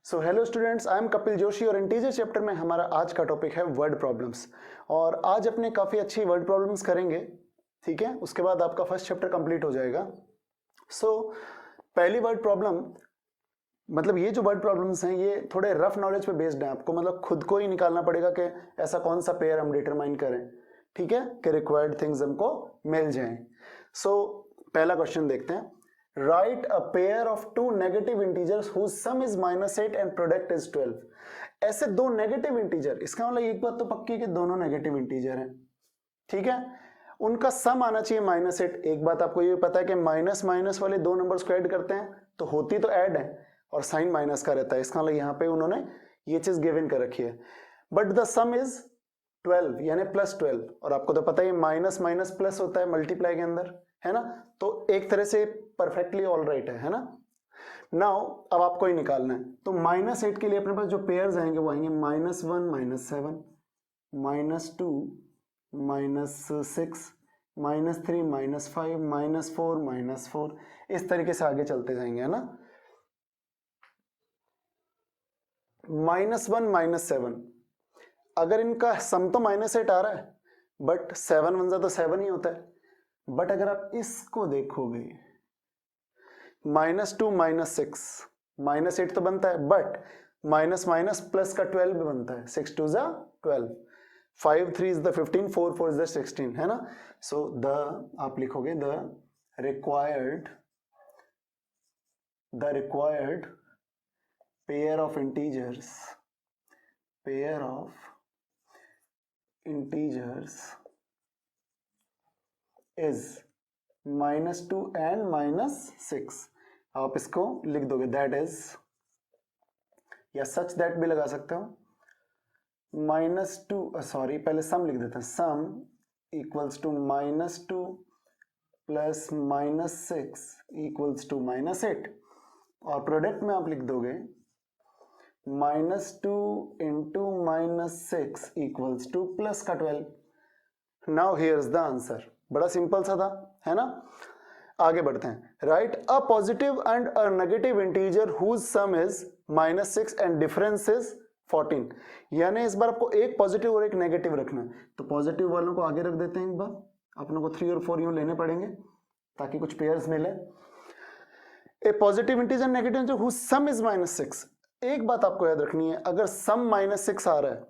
So hello students, I am Kapil Joshi और integer chapter में हमारा आज का टॉपिक है वर्ड प्रॉब्लम्स। और आज अपने काफ़ी अच्छी वर्ड प्रॉब्लम्स करेंगे, ठीक है। उसके बाद आपका फर्स्ट चैप्टर कंप्लीट हो जाएगा। पहली वर्ड प्रॉब्लम, मतलब ये जो वर्ड प्रॉब्लम्स हैं ये थोड़े रफ नॉलेज पे बेस्ड हैं। आपको मतलब खुद को ही निकालना पड़ेगा कि ऐसा कौन सा पेयर हम डिटरमाइन करें, ठीक है, कि रिक्वायर्ड थिंग्स हमको मिल जाएं। पहला क्वेश्चन देखते हैं। Write a pair of two negative integers whose sum is -8 and product is 12। ऐसे दो नेगेटिव इंटीजर, इसका मतलब एक बात तो पक्की है कि दोनों नेगेटिव इंटीजर हैं, ठीक है। उनका सम आना चाहिए -8। एक बात आपको ये पता है कि माइनस माइनस वाले दो नंबर्स को ऐड करते हैं तो होती तो ऐड है और साइन माइनस का रहता है। इसका मतलब यहाँ पे उन्होंने ये चीज गिवन कर रखी है। बट द सम इज 12 यानी +12, और आपको तो पता है माइनस माइनस प्लस होता है मल्टीप्लाई के अंदर, है ना। तो एक तरह से परफेक्टली ऑल राइट है ना। नाउ अब आपको ही निकालना है, तो -8 के लिए अपने पास जो पेयर्स आएंगे वो आएंगे -1 -7, -2 -6, -3 -5 -4 -4, इस तरीके से आगे चलते जाएंगे, है ना। -1 -7, अगर इनका सम तो -8 आ रहा है बट 7 वन जा तो 7 ही होता है। बट अगर आप इसको देखोगे -2 -6, -8 तो बनता है बट माइनस माइनस प्लस का 12 भी बनता है। 6 2 जा 12, 5 3 इज द 15, 4 4 इज द 16, है ना। सो द आप लिखोगे the required pair of integers is -2 and -6। आप इसको लिख दोगे दैट इज, या सच दैट भी लगा सकते हो। -2 सॉरी पहले सम लिख देते हैं। Sum equals to -2 plus -6 equals to -8, और प्रोडक्ट में आप लिख दोगे -2 इंटू -6 इक्वल्स टू प्लस का 12। Now here is the answer. बड़ा सिंपल सा था, है ना। आगे बढ़ते हैं। Write a positive and a negative integer whose sum is -6 and difference is 14। यानी इस बार आपको एक पॉजिटिव और एक नेगेटिव रखना है, तो पॉजिटिव वालों को आगे रख देते हैं। एक बार अपने को 3 और 4 यूं लेने पड़ेंगे ताकि कुछ पेयर्स मिले। A positive integer negative integer whose sum is -6। एक बात आपको याद रखनी है, अगर सम -6 आ रहा है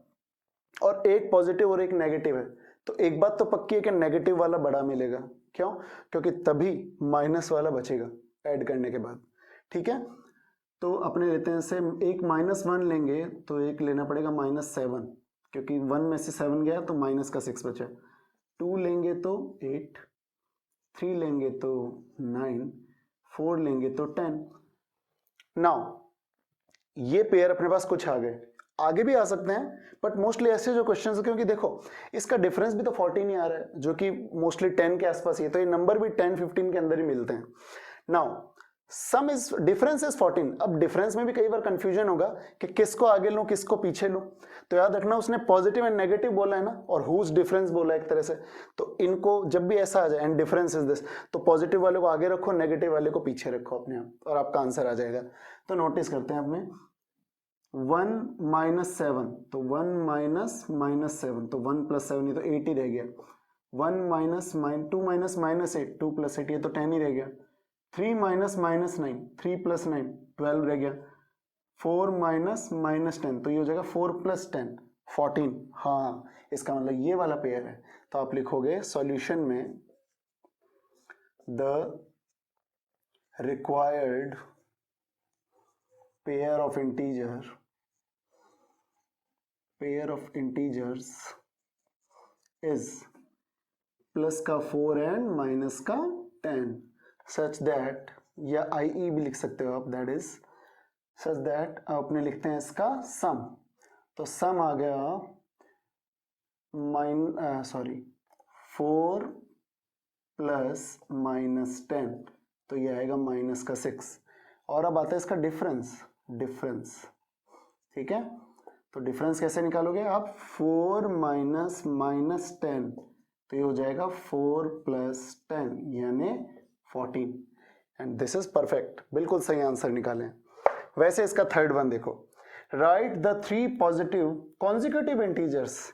और एक पॉजिटिव और एक नेगेटिव है तो एक बात तो पक्की है कि नेगेटिव वाला बड़ा मिलेगा। क्यों? क्योंकि तभी माइनस वाला बचेगा ऐड करने के बाद, ठीक है। तो अपने लेते हैं से एक -1 लेंगे तो एक लेना पड़ेगा -7, क्योंकि 1 में से 7 गया तो माइनस का 6 बचा। 2 लेंगे तो 8, 3 लेंगे तो 9, 4 लेंगे तो 10। नाउ ये पेयर अपने पास कुछ आ गए, आगे भी आ सकते हैं बट मोस्टली ऐसे जो क्वेश्चंस है, क्योंकि देखो इसका डिफरेंस भी तो 14 ही आ रहा है जो कि मोस्टली 10 के आसपास ही है, तो ये नंबर भी 10-15 के अंदर ही मिलते हैं। Now some is difference is 14। अब डिफरेंस में भी कई बार कंफ्यूजन होगा कि किसको आगे लूं किसको पीछे लूं, तो याद रखना उसने पॉजिटिव एंड नेगेटिव बोला है ना, और हुज डिफरेंस बोला है एक तरह से। तो इनको जब भी ऐसा आ जाए एंड डिफरेंस इज दिस, तो पॉजिटिव वाले को आगे रखो, नेगेटिव वाले को पीछे रखो अपने आप, और आपका आंसर आ जाएगा। तो नोटिस करते हैं अपने 1 -7, तो 1 -7, तो 1 + 7 ये तो 8 ही रह गया। 1 -2 -8, 2 + 8 ये तो 10 ही रह गया। 3 -9, 3 + 9 12 रह गया। 4 -10, तो ये हो जाएगा 4 + 10 14। हाँ, इसका मतलब ये वाला पेयर है। तो आप लिखोगे सॉल्यूशन में the required pair of integers is plus का 4 एंड माइनस का 10 सच दैट, या IE भी लिख सकते हो आप, दैट इज सच दैट। अपने लिखते हैं इसका सम, तो सम आ गया 4 प्लस -10, तो ये आएगा माइनस का 6। और अब आता है इसका डिफरेंस, ठीक है। तो डिफरेंस कैसे निकालोगे आप? 4 - -10, तो ये हो जाएगा 4 + 10 यानी 14, एंड दिस इज परफेक्ट। बिल्कुल सही आंसर निकालें। वैसे इसका थर्ड वन देखो, right the 3 positive consecutive integers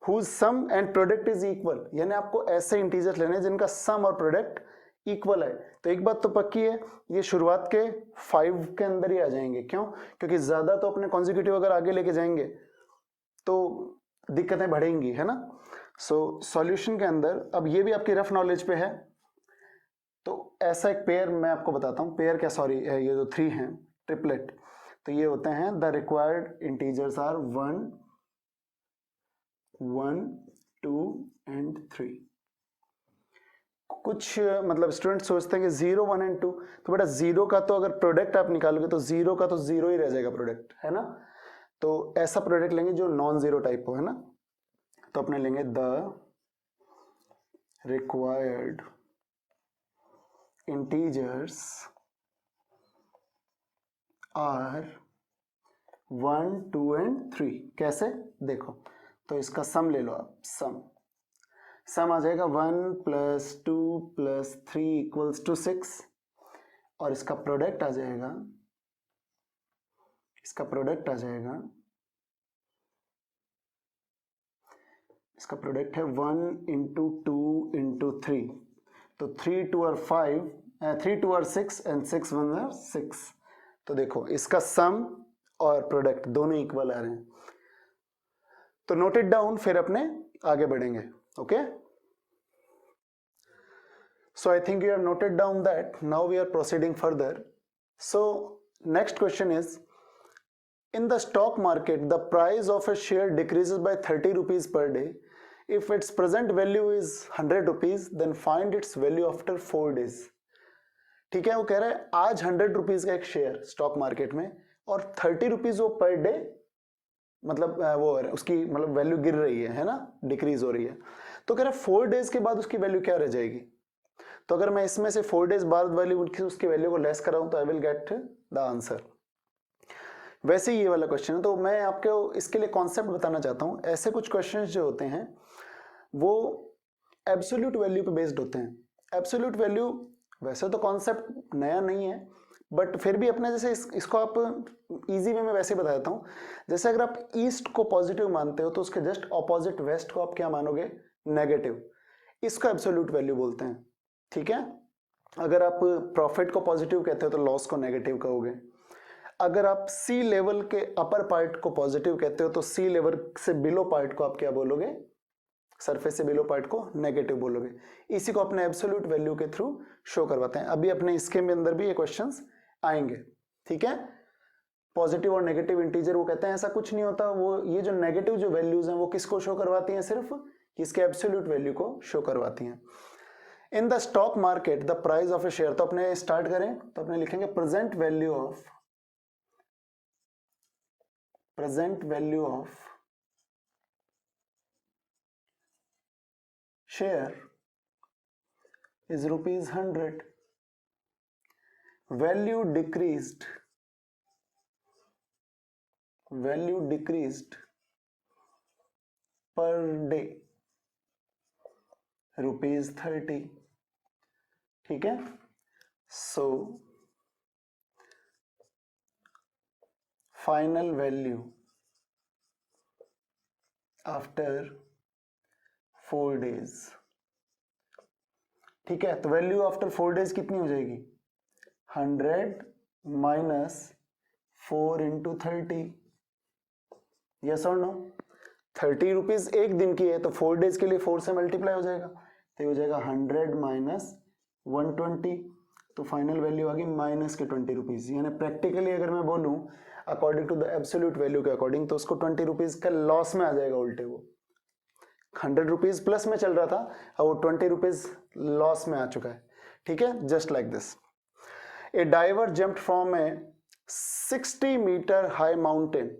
whose sum and product is equal, यानी आपको ऐसे इंटीजर्स लेने हैं जिनका सम और प्रोडक्ट इक्वल है। तो एक बात तो पक्की है, ये शुरुआत के 5 के अंदर ही आ जाएंगे। क्यों? क्योंकि ज्यादा तो अपने कॉन्जिक्यूटिव अगर आगे लेके जाएंगे तो दिक्कतें बढ़ेंगी, है ना। सो सॉल्यूशन के अंदर अब ये भी आपकी रफ नॉलेज पे है। तो ऐसा एक पेयर मैं आपको बताता हूँ, पेयर क्या सॉरी ये जो 3 हैं ट्रिपलेट, तो ये होते हैं the required integers are 1 1 2 and 3। कुछ मतलब स्टूडेंट सोचते हैं कि 0 1 एंड 2, तो बेटा 0 का तो अगर प्रोडक्ट आप निकालोगे तो 0 का तो 0 ही रह जाएगा प्रोडक्ट, है ना। तो ऐसा प्रोडक्ट लेंगे जो नॉन जीरो टाइप हो, है ना। तो अपने लेंगे the required integers are 1 2 and 3। कैसे? देखो, तो इसका सम ले लो आप, सम आ जाएगा 1 + 2 + 3 = 6, और इसका प्रोडक्ट आ जाएगा, इसका प्रोडक्ट है 1 × 2 × 3, तो 3 2 are 5, 3 2 are 6 and 6 1 are 6। तो देखो इसका सम और प्रोडक्ट दोनों इक्वल आ रहे हैं। तो नोट इट डाउन, फिर अपने आगे बढ़ेंगे। Okay, so I think you have noted down that. Now we are proceeding further. So next question is, in the stock market the price of a share decreases by 30 rupees per day. If its present value is 100 rupees, then find its value after 4 days. ठीक है, वो कह रहा है आज 100 rupees का एक share stock market में, और 30 रुपीज वो पर डे मतलब वो उसकी मतलब वैल्यू गिर रही है ना, डिक्रीज हो रही है। तो कह रहा है 4 डेज के बाद उसकी वैल्यू क्या रह जाएगी। तो अगर मैं इसमें से 4 डेज बाद वाली उसकी वैल्यू को लेस कराऊं तो I will get the answer. वैसे ही ये वाला क्वेश्चन है, तो मैं आपको इसके लिए कॉन्सेप्ट बताना चाहता हूं। ऐसे कुछ क्वेश्चंस जो होते हैं वो एब्सोल्यूट वैल्यू पे बेस्ड होते हैं। एब्सोल्यूट वैल्यू वैसे तो कॉन्सेप्ट नया नहीं है, बट फिर भी अपने जैसे इसको आप इजी वे में वैसे बता देता हूँ। जैसे अगर आप ईस्ट को पॉजिटिव मानते हो तो उसके जस्ट ऑपोजिट वेस्ट को आप क्या मानोगे, नेगेटिव। इसको एब्सोल्यूट वैल्यू बोलते हैं, ठीक है। अगर आप प्रॉफिट को पॉजिटिव कहते हो तो लॉस को नेगेटिव कहोगे। अगर आप सी लेवल के अपर पार्ट को पॉजिटिव कहते हो तो सी लेवल से बिलो पार्ट को आप क्या बोलोगे, सरफेस से बिलो पार्ट को नेगेटिव बोलोगे। इसी को अपने एब्सोल्यूट वैल्यू के थ्रू शो करवाते हैं। अभी अपने इसके अंदर भी ये क्वेश्चंस आएंगे, ठीक है। पॉजिटिव और नेगेटिव इंटीजर वो कहते हैं ऐसा कुछ नहीं होता, वो ये जो नेगेटिव जो वैल्यूज हैं वो किसको शो करवाती हैं, सिर्फ इसके एब्सोल्यूट वैल्यू को शो करवाती हैं। In the stock market the price of A share, तो अपने स्टार्ट करें तो अपने लिखेंगे present value of share is ₹100, value decreased per day ₹30, ठीक है। So final value after 4 days, ठीक है। तो वैल्यू आफ्टर 4 days कितनी हो जाएगी, 100 - 4 × 30, यस और नो। 30 रुपीज एक दिन की है तो 4 डेज के लिए 4 से मल्टीप्लाई हो जाएगा, तो हो जाएगा 100 - 120, तो फाइनल वैल्यू आ गई -20 रुपीज। यानी प्रैक्टिकली अगर मैं बोलूं according to the absolute value के अकॉर्डिंग तो उसको 20 रुपीज का लॉस में आ जाएगा उल्टे। वो 100 रुपीज प्लस में चल रहा था, अब वो 20 रुपीज लॉस में आ चुका है, ठीक है। Just like this, a diver jumped from a 60 metre high mountain,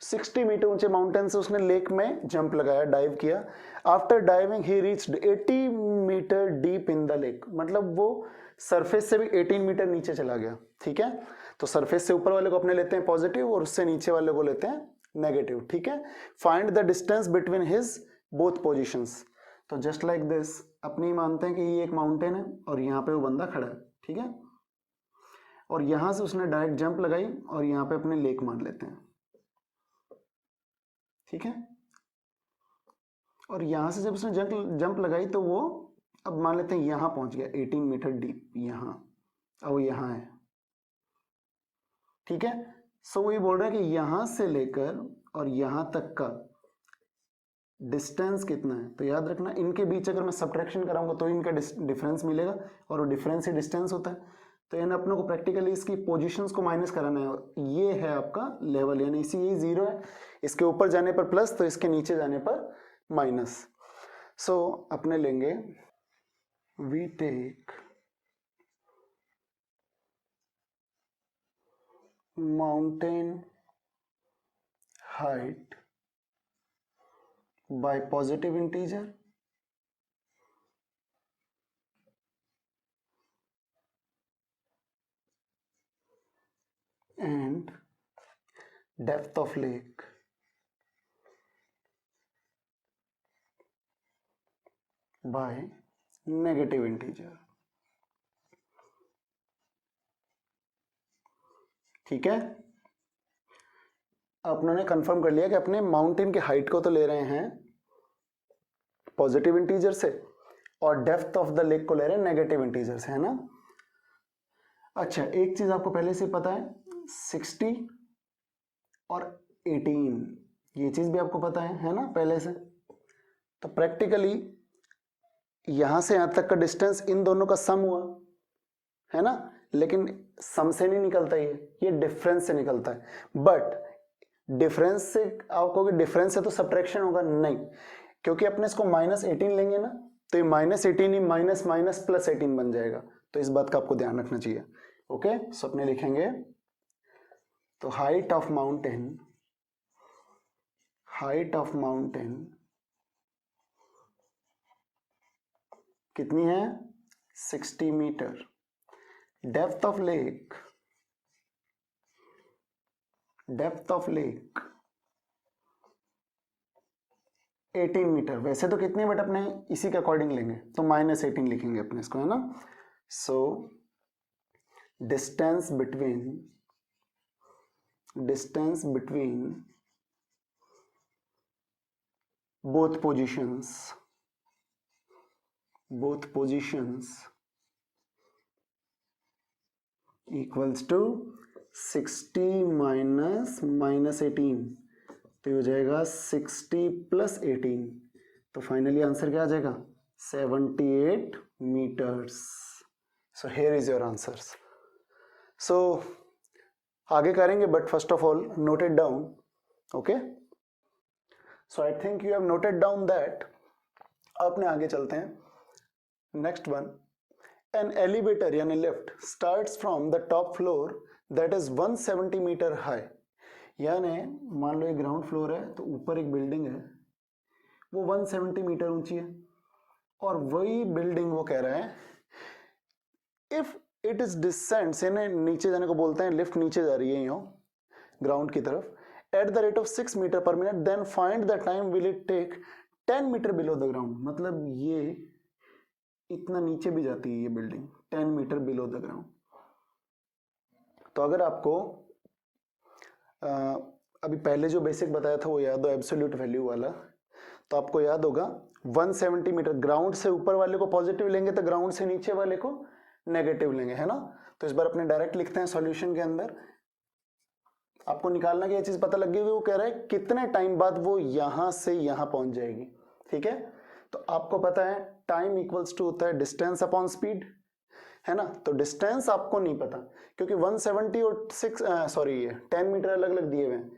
60 metre ऊंचे माउंटेन से उसने लेक में जंप लगाया, डाइव किया। After diving he reached 80 metre deep in the lake, मतलब वो सरफेस से भी 18 मीटर नीचे चला गया, ठीक है। तो सरफेस से ऊपर वाले को अपने लेते हैं पॉजिटिव और उससे नीचे वाले को लेते हैं नेगेटिव, ठीक है। Find the distance between his both positions, तो जस्ट लाइक दिस अपनी मानते हैं कि ये एक माउंटेन है और यहाँ पे वो बंदा खड़ा है, ठीक है। और यहां से उसने डायरेक्ट जंप लगाई और यहां पे अपने लेक मान लेते हैं, ठीक है। और यहां से जब उसने जंप लगाई तो वो अब मान लेते हैं यहां पहुंच गया 18 मीटर डीप, यहां, अब वो यहां है, ठीक है। सो वो ये बोल रहा है कि यहां से लेकर और यहां तक का डिस्टेंस कितना है। तो याद रखना इनके बीच अगर मैं सब्ट्रैक्शन कराऊंगा तो इनका डिफरेंस मिलेगा, और वो डिफरेंस ही डिस्टेंस होता है। तो इन अपनों को प्रैक्टिकली इसकी पोजीशंस को माइनस कराना है। ये है आपका लेवल, यानी इसी ये 0 है, इसके ऊपर जाने पर प्लस तो इसके नीचे जाने पर माइनस। सो अपने लेंगे we take mountain height by positive integer and depth of lake by negative integer, ठीक है। अपनों ने कंफर्म कर लिया कि अपने माउंटेन की हाइट को तो ले रहे हैं पॉजिटिव इंटीजर से और डेप्थ ऑफ द लेक को ले रहे हैं नेगेटिव इंटीजर से, है ना। अच्छा, एक चीज आपको पहले से पता है, 60 और 18, ये चीज भी आपको पता है ना पहले से। तो प्रैक्टिकली यहां से यहां तक का डिस्टेंस इन दोनों का सम हुआ, है ना, लेकिन सम से नहीं निकलता, ये डिफरेंस से निकलता है। बट डिफरेंस से आप कहोगे डिफरेंस से तो सब्ट्रैक्शन होगा, नहीं, क्योंकि अपने इसको -18 लेंगे ना, तो ये -18 ही माइनस माइनस प्लस 18 बन जाएगा। तो इस बात का आपको ध्यान रखना चाहिए। ओके, सो अपने लिखेंगे तो हाइट ऑफ माउंटेन कितनी है, 60 metre. Depth of lake 18 metre. वैसे तो कितनी, बट अपने इसी के अकॉर्डिंग लेंगे तो -18 लिखेंगे अपने इसको, है ना। So distance between both positions equals to 60 minus -18, तो ये हो जाएगा 60 प्लस 18। तो फाइनली आंसर क्या आ जाएगा, 78 metres. So here is your answers. So आगे करेंगे, but first of all note it down. Okay, so I think you have noted down that. अपने आगे चलते हैं, नेक्स्ट वन। एन एलिवेटर यानी lift starts from the top floor that is 170 metre high. यानी मान लो ये ग्राउंड फ्लोर है, तो ऊपर एक बिल्डिंग है वो 170 मीटर ऊंची है, और वही बिल्डिंग वो कह रहा है इफ इट इज डिसेंड्स, यानी नीचे जाने को बोलते हैं, लिफ्ट नीचे जा रही है यहाँ ग्राउंड की तरफ, at the rate of 6 metre पर minute, then find the time will it take 10 metre below the ground. मतलब ये इतना नीचे भी जाती है ये building, 10 metre below the ground. तो अगर आपको अभी पहले जो बेसिक बताया था वो याद हो, एब्सोल्यूट वैल्यू वाला, तो आपको याद होगा 170 मीटर, ग्राउंड से ऊपर वाले को पॉजिटिव लेंगे तो ग्राउंड से नीचे वाले को नेगेटिव लेंगे, है ना। तो इस बार अपने डायरेक्ट लिखते हैं सॉल्यूशन के अंदर। आपको निकालना की ये चीज पता लग गई, वो कह रहा है कितने टाइम बाद वो यहां से यहां पहुंच जाएगी, ठीक है। तो आपको पता है टाइम इक्वल्स टू होता है डिस्टेंस अपॉन स्पीड, है ना। तो डिस्टेंस आपको नहीं पता, क्योंकि 170 और 10 मीटर अलग अलग दिए हुए हैं,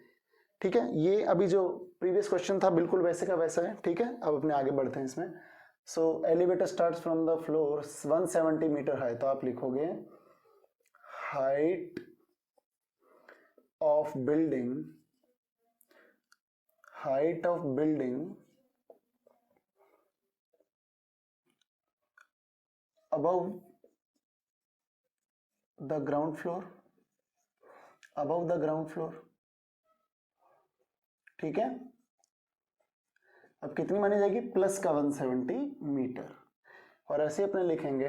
ठीक है। ये अभी जो प्रीवियस क्वेश्चन था बिल्कुल वैसे का वैसा है, ठीक है। अब अपने आगे बढ़ते हैं इसमें। So elevator starts from the floor 170 metre high, तो आप लिखोगे height of building above the ground floor, ठीक है। अब कितनी मानी जाएगी, प्लस का 170 मीटर। और ऐसे अपने लिखेंगे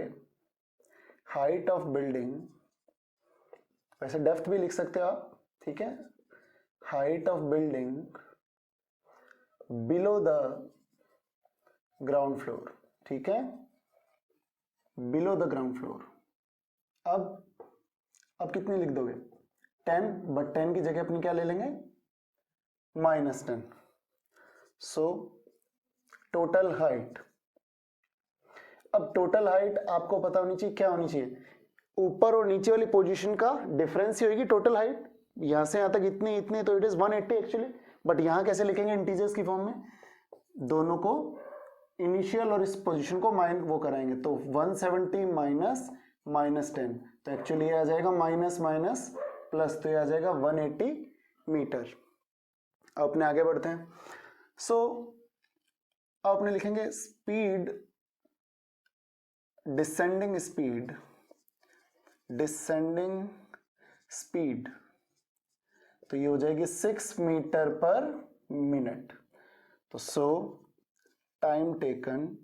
हाइट ऑफ बिल्डिंग वैसे डेप्थ भी लिख सकते हो आप, ठीक है, height of building below the ground floor, ठीक है, बिलो द ग्राउंड फ्लोर। अब कितनी लिख दोगे 10, बट 10 की जगह अपनी क्या ले लेंगे -10। सो टोटल हाइट, अब टोटल हाइट आपको पता होनी चाहिए क्या होनी चाहिए, ऊपर और नीचे वाली पोजीशन का डिफरेंस ही होगी टोटल हाइट। यहां से यहां तक इतनी इतनी, तो इट इज 180 एक्चुअली, बट यहां कैसे लिखेंगे इंटीजर्स की फॉर्म में, दोनों को इनिशियल और इस पोजीशन को वो कराएंगे, तो 170 माइनस -10, तो एक्चुअली ये आ जाएगा माइनस माइनस प्लस, तो ये आ जाएगा 180 मीटर। अब अपने आगे बढ़ते हैं। सो अब अपने लिखेंगे स्पीड, डिसेंडिंग स्पीड, तो ये हो जाएगी 6 मीटर पर मिनट। तो so time taken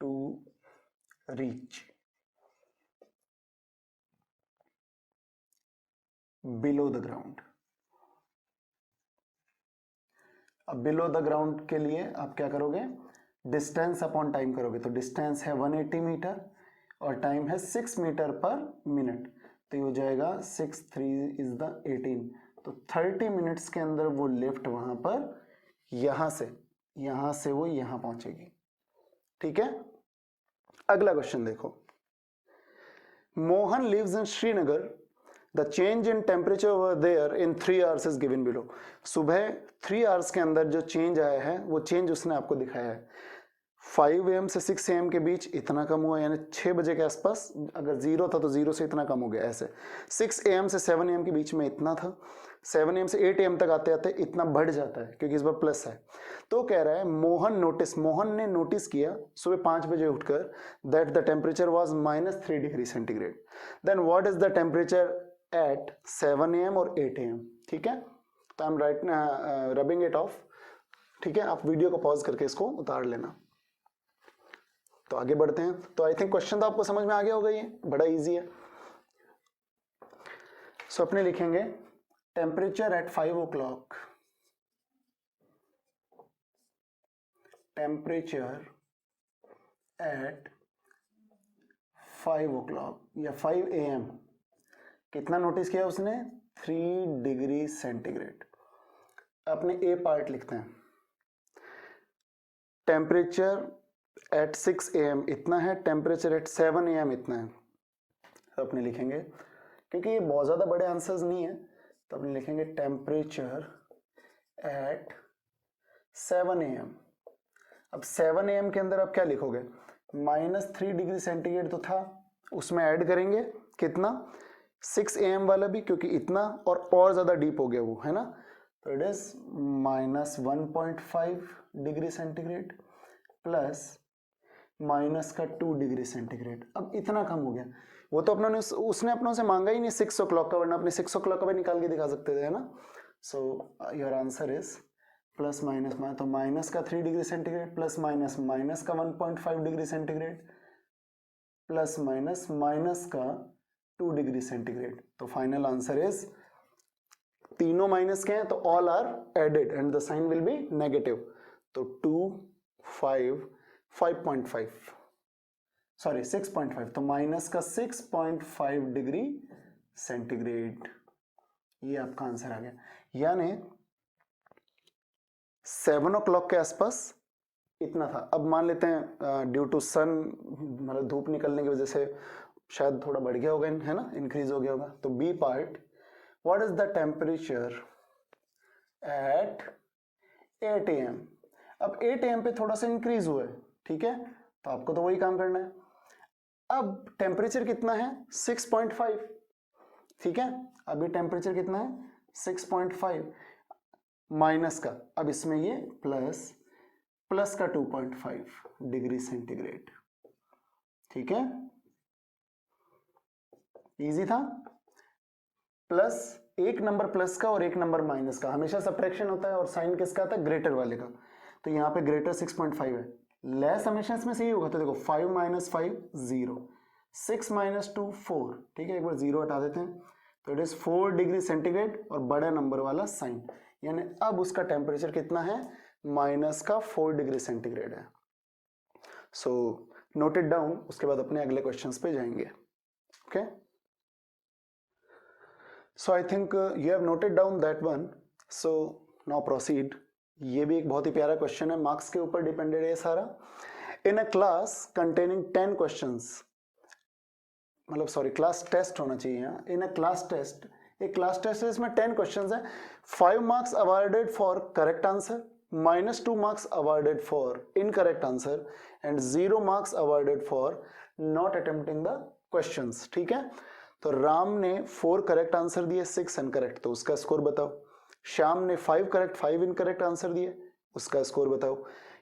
to reach below the ground. अब बिलो द ग्राउंड के लिए आप क्या करोगे, डिस्टेंस अपॉन टाइम करोगे, तो डिस्टेंस है 180 मीटर और टाइम है 6 मीटर पर मिनट, तो ये हो जाएगा 6 3 इज द 18, तो 30 मिनट्स के अंदर वो लिफ्ट वहां पर यहां से वो यहां पहुंचेगी, ठीक है। अगला क्वेश्चन देखो, Mohan lives in Srinagar, the change in temperature over there in 3 hours is given below. सुबह 3 आवर्स के अंदर जो चेंज आया है वो चेंज उसने आपको दिखाया है। 5 AM से 6 AM के बीच इतना कम हुआ, यानी 6 बजे के आसपास, अगर 0 था तो 0 से इतना कम हो गया ऐसे। 6 AM से 7 AM के बीच में इतना था, 7 AM से 8 AM तक आते आते इतना बढ़ जाता है क्योंकि इस बार प्लस है। तो कह रहा है मोहन ने नोटिस किया सुबह 5 बजे उठकर that the temperature was -3 degree centigrade. Then what is the temperature at 7 AM और 8 AM, ठीक है। तो I am rubbing it off, ठीक है, आप वीडियो को पॉज करके इसको उतार लेना। तो आगे बढ़ते हैं। तो आई थिंक क्वेश्चन तो आपको समझ में आ गया होगा, ये बड़ा इजी है। सो अपने लिखेंगे temperature at 5 o'clock, temperature at 5 o'clock या 5 AM, कितना नोटिस किया उसने 3 डिग्री सेंटीग्रेड। अपने ए पार्ट लिखते हैं, टेम्परेचर एट 6 AM इतना है, टेम्परेचर एट 7 AM इतना है। तो अपने लिखेंगे, क्योंकि ये बहुत ज़्यादा बड़े आंसर्स नहीं है, तो अपने लिखेंगे टेम्परेचर एट 7 AM। अब 7 AM के अंदर आप क्या लिखोगे, -3 डिग्री सेंटीग्रेड तो था, उसमें ऐड करेंगे कितना 6 AM वाला भी, क्योंकि इतना और ज़्यादा डीप हो गया वो, है ना। तो it is -1.5 degree centigrade plus -2 degree centigrade. अब इतना कम हो गया, वो तो अपना उसने अपनों से मांगा ही नहीं 6 o'clock का, वरना अपने 6 o'clock का भी निकाल के दिखा सकते थे, है ना। So your answer is plus minus, तो माइनस का 3 डिग्री सेंटीग्रेड प्लस माइनस का 1.5 डिग्री सेंटीग्रेड प्लस माइनस का 2 डिग्री सेंटीग्रेड। तो फाइनल आंसर इज, तीनों माइनस के हैं तो all are added and the sign will be negative. तो 5.5 सॉरी 6.5, तो माइनस का 6.5 डिग्री सेंटीग्रेड, ये आपका आंसर आ गया। यानी 7 o'clock के आसपास इतना था। अब मान लेते हैं ड्यू टू सन, मतलब धूप निकलने की वजह से शायद थोड़ा बढ़ गया होगा, है ना, इंक्रीज हो गया होगा। तो B part, what is the temperature at 8 AM। अब 8 AM पे थोड़ा सा इंक्रीज हुआ है, ठीक है, तो आपको तो वही काम करना है। अब टेम्परेचर कितना है 6.5, ठीक है, अभी टेम्परेचर कितना है 6.5 माइनस का, अब इसमें ये प्लस का 2.5 डिग्री सेंटीग्रेड, ठीक है, इजी था। प्लस एक नंबर प्लस का और एक नंबर माइनस का, हमेशा सब्ट्रैक्शन होता है और साइन किसका आता है, ग्रेटर वाले का। तो यहाँ पे ग्रेटर 6.5 है, लेस हमेशा इसमें से ही होगा। तो देखो 5 - 5 0, 6 - 2 4, ठीक है, एक बार 0 हटा देते हैं, तो इट इज 4 डिग्री सेंटीग्रेड और बड़ा नंबर वाला साइन, यानी अब उसका टेम्परेचर कितना है, -4 डिग्री सेंटीग्रेड है। सो नोट इट डाउन, उसके बाद अपने अगले क्वेश्चंस पे जाएंगे। Okay, so I think you have noted down that one, so now proceed. ये भी एक बहुत ही प्यारा क्वेश्चन है, मार्क्स के ऊपर डिपेंडेड है सारा। इन अ क्लास कंटेनिंग 10 क्वेश्चंस, मतलब सॉरी क्लास टेस्ट होना चाहिए यहाँ, इन अ क्लास टेस्ट, एक क्लास टेस्ट है, इसमें 10 क्वेश्चंस है, 5 marks awarded for correct answer, -2 marks awarded for incorrect answer and 0 marks awarded for not attempting the questions. ठीक है, तो राम ने 4 करेक्ट आंसर दिए, 6 इनकरेक्ट, तो उसका स्कोर बताओ। श्याम ने 5 करेक्ट 5 इनकरेक्ट आंसर दिए, उसका स्कोर बताओ।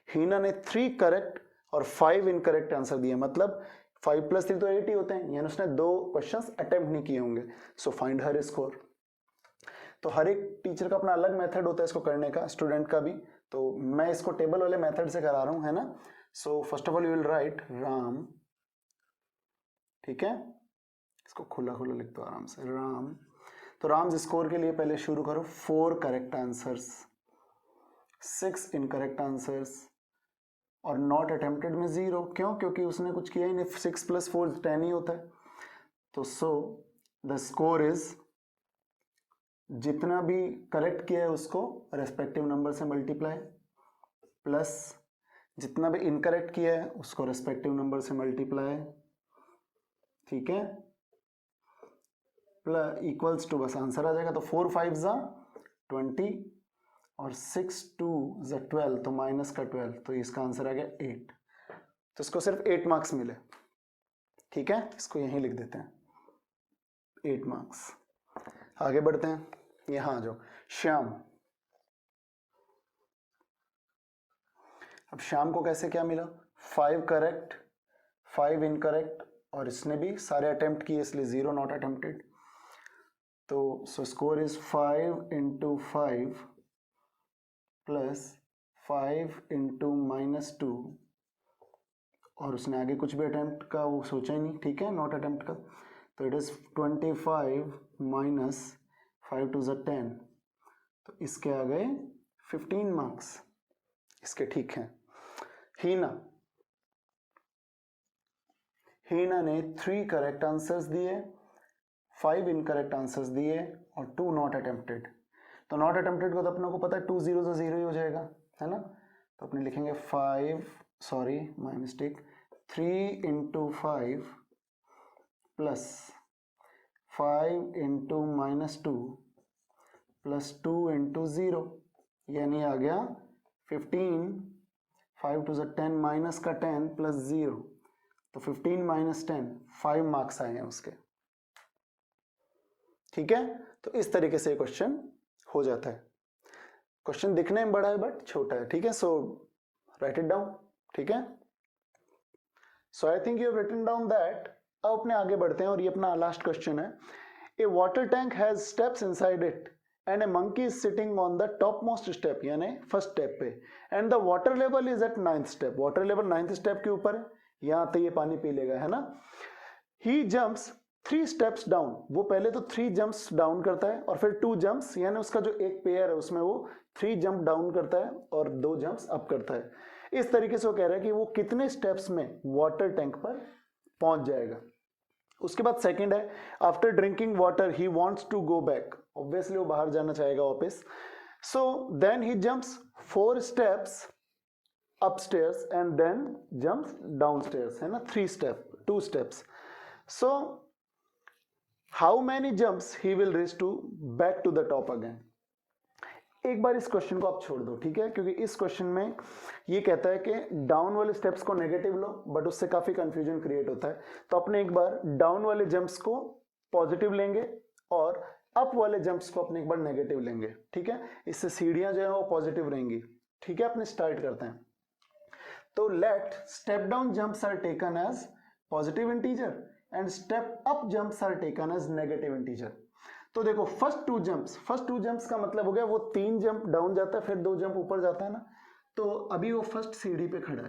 हीना ने 3 करेक्ट और 5 इनकरेक्ट आंसर दिए, मतलब 5 + 3 तो 8 ही होते हैं, यानी उसने 2 क्वेश्चंस अटेम्प्ट नहीं किए होंगे। So find her score. तो हर एक टीचर का अपना अलग मेथड होता है इसको करने का, स्टूडेंट का भी, तो मैं इसको टेबल वाले मेथड से करा रहा हूं, है ना। So first of all you will write Ram, ठीक है, इसको खुला खुला लिख दो आराम से, राम। तो राम स्कोर के लिए पहले शुरू करो, 4 करेक्ट आंसर्स, 6 इनकरेक्ट आंसर्स और नॉट अटेम्प्टेड में 0। क्यों? क्योंकि उसने कुछ किया ही नहीं, 6 + 4 10 ही होता है। तो सो द स्कोर इज, जितना भी करेक्ट किया है उसको रेस्पेक्टिव नंबर से मल्टीप्लाई, प्लस जितना भी इनकरेक्ट किया है उसको रेस्पेक्टिव नंबर से मल्टीप्लाई, ठीक है, प्लस इक्वल्स टू, बस आंसर आ जाएगा। तो 4 5 = 20 और 6 2 = 12, तो माइनस का 12, तो इसका आंसर आ गया 8। तो इसको सिर्फ 8 मार्क्स मिले, ठीक है, इसको यहीं लिख देते हैं 8 मार्क्स। आगे बढ़ते हैं, यहां आ जाओ, श्याम। अब श्याम को कैसे क्या मिला, 5 करेक्ट 5 इनकरेक्ट और इसने भी सारे अटेम्प्ट किए, इसलिए 0 नॉट अटेम्प्टेड। तो सो स्कोर इज 5 × 5 प्लस 5 × -2, और उसने आगे कुछ भी अटेम्प्ट का वो सोचा ही नहीं, ठीक है, नॉट अटेम्प्ट का। तो इट इज 25 - 5 2 = 10, तो इसके आ गए 15 मार्क्स, इसके ठीक हैं। हीना ने 3 करेक्ट आंसर्स दिए, 5 इनकरेक्ट आंसर्स दिए और 2 नॉट अटेम्प्टेड। तो नॉट अटेम्प्टेड को तो अपने को पता है 2 0 0 ही हो जाएगा, है ना। तो अपने लिखेंगे 3 × 5 प्लस 5 × -2 प्लस 2 × 0, यानी आ गया 15, 5 2 = 10, माइनस का 10 प्लस 0, तो 15 - 10, 5 मार्क्स आए हैं उसके, ठीक है। तो इस तरीके से क्वेश्चन हो जाता है। क्वेश्चन दिखने में बड़ा है बट छोटा है, ठीक है। सो राइट इट डाउन, ठीक है। So I think you have written down that. अब अपने आगे बढ़ते हैं और ये अपना लास्ट क्वेश्चन है। A water tank has steps inside it and a monkey is sitting on the top most step, यानी फर्स्ट स्टेप पे, and the water level is at 9th step. Water level 9th step के ऊपर है, यहां तो ये पानी P लेगा, है ना। ही जंप्स 3 स्टेप्स डाउन, वो पहले तो 3 जंप्स डाउन करता है और फिर 2 जंप्स, यानी उसका जो एक पेयर है उसमें वो 3 जंप डाउन करता है और 2 जंप्स अप करता है। इस तरीके से वो कह रहा है कि वो कितने स्टेप्स में वाटर टैंक पर पहुंच जाएगा। उसके बाद सेकंड है, after drinking water he wants to go back, obviously वो बाहर जाना चाहेगा वापस। So then he jumps 4 steps upstairs and then jumps downstairs, है ना, 3 step 2 steps. So how many jumps he will reach to back to the top again. एक बार इस क्वेश्चन को आप छोड़ दो, ठीक है, क्योंकि इस क्वेश्चन में ये कहता है कि डाउन वाले स्टेप्स को नेगेटिव लो, बट उससे काफी कंफ्यूजन क्रिएट होता है। तो अपने एक बार डाउन वाले जंप्स को पॉजिटिव लेंगे और अप वाले जंप्स को अपने एक बार नेगेटिव लेंगे, ठीक है। इससे सीढ़ियां जो है वो पॉजिटिव रहेंगी, ठीक है। अपने स्टार्ट करते हैं। तो let step down jumps are taken as positive integer and step up jumps are taken as negative integer. तो देखो फर्स्ट टू जंप्स का मतलब हो गया वो 3 जंप डाउन जाता है फिर 2 जंप ऊपर जाता है ना, तो अभी वो फर्स्ट सीढ़ी पे खड़ा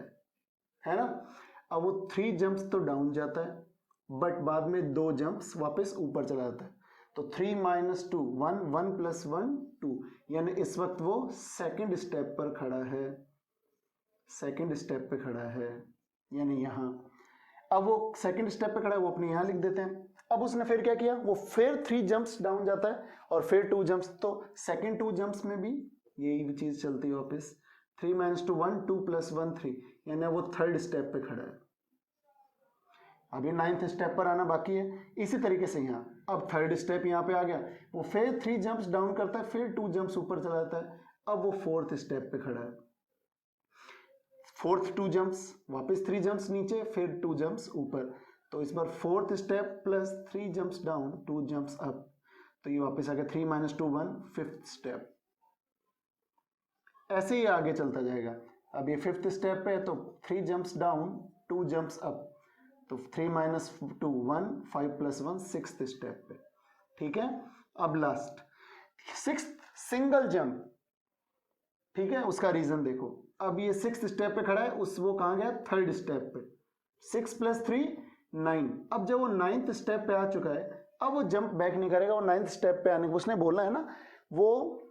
है ना। अब वो 3 जंप्स तो डाउन जाता है बट बाद में 2 जंप्स वापस ऊपर चला जाता है, तो 3 - 2 1 1 + 1 2, यानी इस वक्त वो सेकंड स्टेप पर खड़ा है, सेकंड स्टेप पे खड़ा है यानी यहाँ। अब वो सेकंड स्टेप पे खड़ा है वो अपने यहाँ लिख देते हैं। अब उसने फिर क्या किया, वो फिर 3 जंप्स डाउन जाता है और फिर 2 जंप्स, तो सेकंड 2 जंप्स में भी यही चीज चलती है वापस। 3 - 2 1 2 + 1 3, यानी वो थर्ड स्टेप पे खड़ा है। अभी 9th स्टेप पर आना बाकी है। इसी तरीके से यहाँ अब थर्ड स्टेप यहाँ पे आ गया, वो फिर 3 जंप्स डाउन करता है फिर 2 जंप्स ऊपर चला जाता है, अब वो फोर्थ स्टेप पे खड़ा है। फोर्थ 2 जंप्स वापस 3 जंप्स नीचे फिर 2 जंप्स ऊपर, तो इस बार fourth step plus 3 jumps down 2 jumps up, तो ये वापस आ गया 3 - 2 1 फिफ्थ स्टेप। ऐसे ही आगे चलता जाएगा। अब ये फिफ्थ स्टेप पे है तो 3 जंप्स डाउन 2 जंप्स अप, तो 3 - 2 1 5 + 1 सिक्स्थ स्टेप पे। ठीक है, अब लास्ट सिक्स्थ सिंगल जंप, ठीक है, उसका रीजन देखो। अब ये सिक्स्थ स्टेप पे खड़ा है, उस वो कहाँ गया थर्ड स्टेप पे, 6 + 3 9। अब जब वो 9th स्टेप पे आ चुका है, अब वो जंप बैक नहीं करेगा, वो 9th स्टेप पे आने को उसने बोलना है ना, वो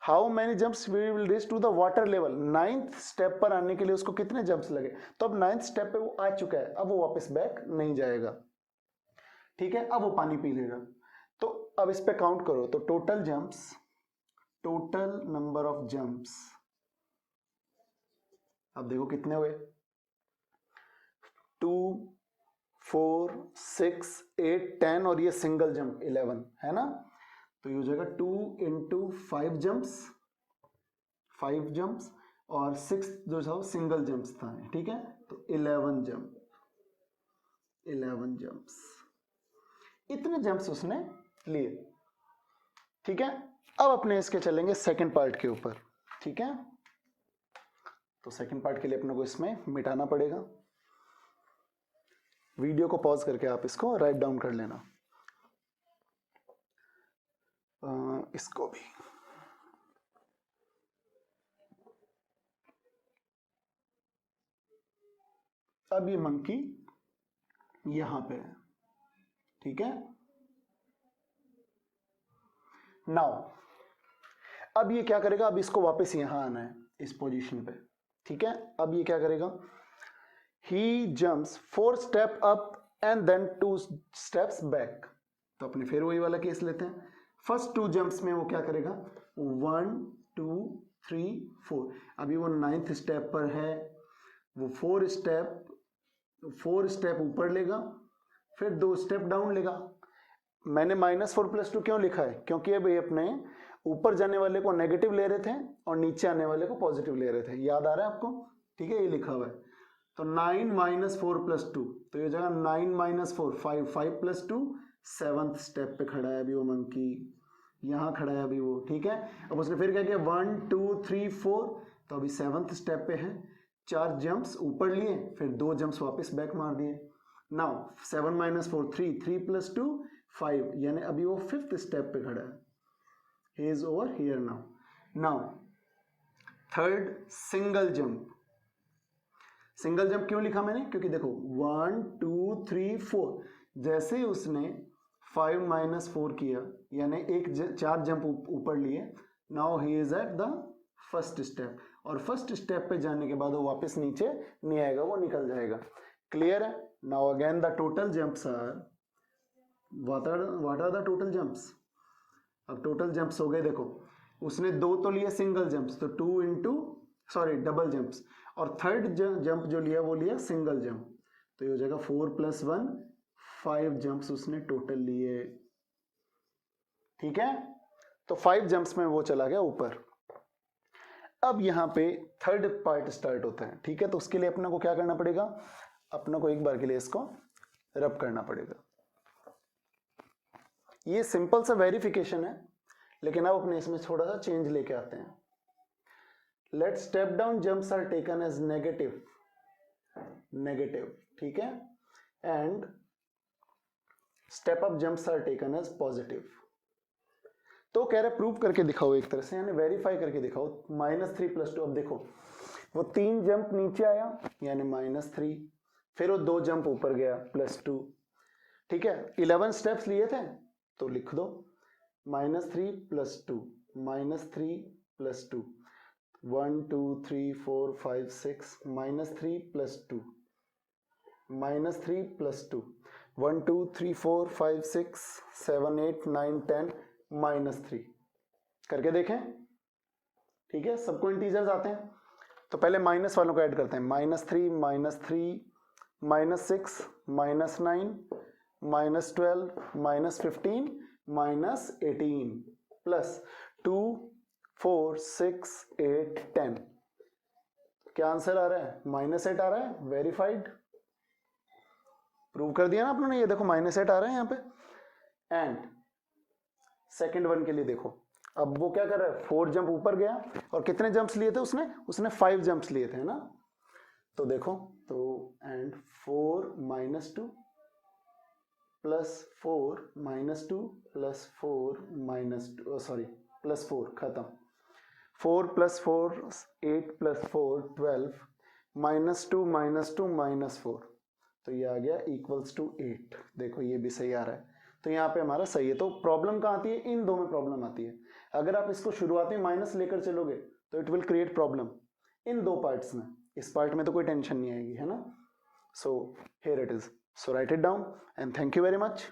how many jumps we will reach to the water level, 9th step पर आने के लिए उसको कितने जंप्स लगे, तो अब 9th स्टेप पे वो आ चुका है, अब वो वापस बैक नहीं जाएगा। ठीक है, अब वो पानी पी लेगा। तो अब इस पे काउंट करो, तो total jumps, total number of jumps, अब देखो कितने हुए, 2 4 6 8 10 और ये सिंगल जंप 11 है ना, तो ये हो जाएगा 2 × 5 जंप्स, 5 जंप्स और 6 जो था सिंगल जंप्स था। ठीक है, तो 11 जंप, 11 जंप्स, इतने जंप्स उसने लिए। ठीक है, अब अपने इसके चलेंगे सेकंड पार्ट के ऊपर। ठीक है, तो सेकंड पार्ट के लिए अपने को इसमें मिटाना पड़ेगा। वीडियो को पॉज करके आप इसको राइट डाउन कर लेना, इसको भी। अब ये मंकी यहां पे है। ठीक है, नाउ अब ये क्या करेगा, अब इसको वापस यहां आना है इस पोजीशन पे। ठीक है, अब ये क्या करेगा, he jumps 4 step up and then 2 steps back. तो अपने फिर वही वाला केस लेते हैं। फर्स्ट 2 जंप्स में वो क्या करेगा, 1 2 3 4, अभी वो 9th स्टेप पर है, वो 4 स्टेप ऊपर लेगा फिर 2 स्टेप डाउन लेगा। मैंने -4 + 2 क्यों लिखा है, क्योंकि अब ये अपने ऊपर जाने वाले को नेगेटिव ले रहे थे और नीचे आने वाले को पॉजिटिव ले रहे थे, याद आ रहा है आपको। ठीक है, ये लिखा हुआ है। तो 9 - 4 + 2, तो ये जगह 9 - 4 5 5 + 2 7th स्टेप पे खड़ा है अभी वो मंकी, यहाँ खड़ा है अभी वो। ठीक है, अब उसने फिर क्या किया, 1 2 3 4, तो अभी 7th स्टेप पे है, 4 जंप्स ऊपर लिए फिर 2 जंप्स वापस बैक मार दिए। नाउ 7 - 4 3 3 + 2 5, यानी अभी वो 5th स्टेप पे खड़ा है। He is over here now. Now third single jump, single jump क्यों लिखा मैंने, क्योंकि देखो 1 2 3 4, जैसे ही उसने 5 - 4 किया यानी 4 जंप ऊपर लिए, now he is at the first step, और फर्स्ट स्टेप पे जाने के बाद वो वापस नीचे नहीं आएगा, वो निकल जाएगा। क्लियर है। Now again the total jumps are, what are the total jumps. अब टोटल जंप्स हो गए, देखो उसने 2 तो लिए सिंगल जंप्स, तो 2 डबल जंप्स, और थर्ड जंप जो लिया वो लिया सिंगल जंप, तो ये हो जाएगा 4 + 1 5 जंप्स उसने टोटल लिए। ठीक है, तो 5 जंप्स में वो चला गया ऊपर। अब यहाँ पे थर्ड पार्ट स्टार्ट होता है। ठीक है, तो उसके लिए अपने को क्या करना पड़ेगा, अपने को एक बार के लिए इसको रब करना पड़ेगा। ये सिंपल सा वेरिफिकेशन है, लेकिन अब अपने इसमें थोड़ा सा चेंज लेके आते हैं। Let step down jumps are taken as negative, ठीक है, and step up jumps are taken as positive. तो कह रहे प्रूव करके दिखाओ एक तरह से, यानी वेरीफाई करके दिखाओ। -3 + 2, अब देखो वो 3 जंप नीचे आया यानी -3, फिर वो 2 जंप ऊपर गया +2, ठीक है। 11 स्टेप्स लिए थे तो लिख दो -3 + 2, -3 + 2, 1 2 3 4 5 6, -3 + 2, -3 + 2, 1 2 3 4 5 6 7 8 9 10, -3 करके देखें, ठीक है। सबको इंटीजर्स आते हैं तो पहले माइनस वालों को ऐड करते हैं। -3 -3 -6 -9 -12 -15 -18 प्लस 2 4 6 8 10, क्या आंसर आ रहा है? -8 आ रहा है। वेरीफाइड, प्रूव कर दिया ना आपने, ये देखो -8 आ रहा है यहाँ पे। एंड सेकेंड वन के लिए देखो, अब वो क्या कर रहा है, 4 जंप ऊपर गया और कितने जंप्स लिए थे उसने 5 जंप्स लिए थे ना। तो देखो तो एंड 4 -2 + 4 -2 + 4 -2 सॉरी +4 खत्म। 4 + 4 8 + 4 12, -2 -2 -4, तो ये आ गया =8। देखो ये भी सही आ रहा है, तो यहाँ पे हमारा सही है। तो प्रॉब्लम कहाँ आती है? इन दो में प्रॉब्लम आती है। अगर आप इसको शुरुआत में माइनस लेकर चलोगे तो it will create problem in दो पार्ट्स में। इस पार्ट में तो कोई टेंशन नहीं आएगी, है ना। So here it is, so right it down and thank you very much.